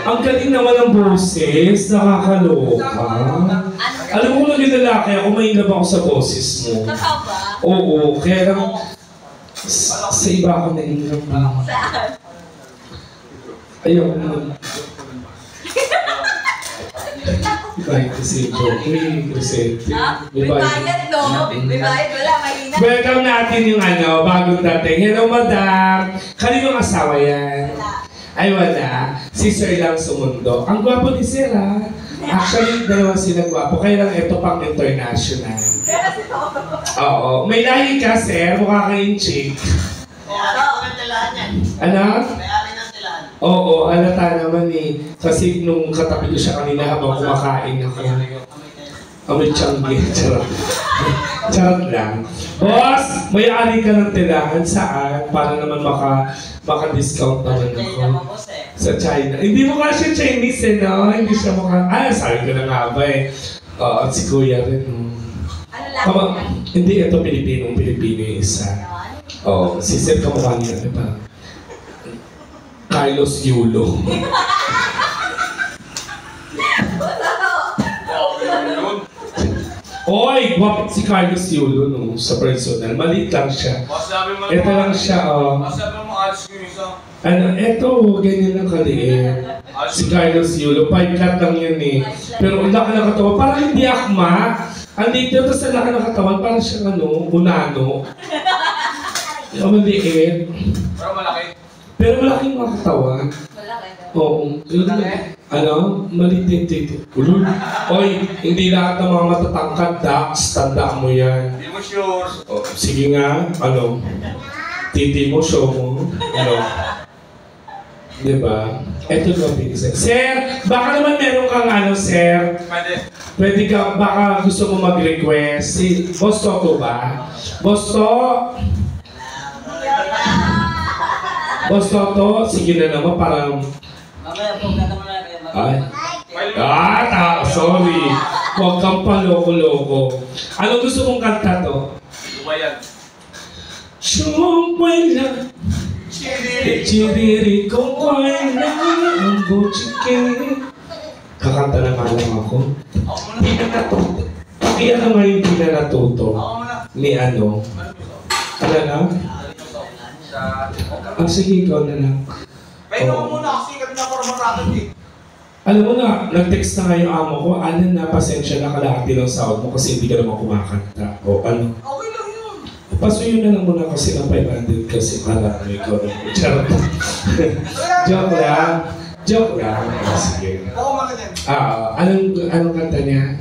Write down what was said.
Ang galing naman ng boses, nakakaloka. Alam mo kung naging lalaki ako, mahirap ako sa boses mo. Totoo ba? Oo, kaya lang sa iba ako nahihirap. Saan? Ayaw ko naman. Ibahin kasi joke. Kasi May bayad, no? May bayad, wala, mahina. welcome natin yung bagong dating. Hello, madam. Kaninong asawa yan? Ay, wala. Si Sir lang sumundo. Ang gwapo ni Sir, ha? Actually, dalawa sila gwapo. Kaya lang ito pang international. Oo. May lahi ka, Sir. Mukha kayong chick. Ano? Oo, halata naman eh. Kasi nung katabi ko siya kanina habang kumakain ako. Amoy tiyanggi. Charot. Charot lang. Boss, may-ari ka ng tirahan. Saan? Para naman maka-discount naman ako. Sa China. Hindi mo kasi Chinese eh, no? Hindi siya mukha... sabi ko na nga ba eh. At si Kuya rin, no? Ano lang? Hindi, ito Pilipino yung isa. Oo, si Sir kamukha niya. Diba? Carlos Yulo. Oy! Wapit si Carlos Yulo no, sa personal. Maliit lang siya. Ito lang siya, ito, ganyan lang kaliit. Si Carlos Yulo, 5 cut lang yun eh. Pero ang laki ng katawan, parang hindi akma. Ang dito sa laki ng katawan, parang siyang unano. Yung maliit. Pero malaki. Pero malaking mga katawan. Malaki daw. Oo. Maliit. Ulul. Oy, hindi lahat ng mga matatangkad, Dax. Tandaan mo yan. Hindi mo sure. Oh, sige nga, titi mo, show mo. Diba? Ito ba pinisa? Sir, baka naman meron kang sir? Pwede ka, baka gusto mo mag-request. Si Boss Toto ba? Boss Toto? Boss Toto, sige na naman, parang... Mamaya po, kata mo na Ay. Sorry. Huwag kang paloko-loko. Ano gusto mong kanta to? Lumayan. Shumpay na. Chiriri kong kway na. Ang buchike. Kakanta na nga lang ako. Hindi na natuto. Kaya nga hindi na natuto. Ni ano? Ano na? Sige, ikaw na lang. Pero mo muna kasi kami na formatado eh. Alam mo na, nag-text na nga yung amo ko, Alan na, pasensya na kalahati ng sahod mo kasi hindi ka naman kumakanta. O ano? Okay lang yun. Pasuyo na lang muna kasi ng 500 kasi para ikaw na. Charot. Joke lang. Joke lang. Sige. Oo, mga din. Anong kanta niya?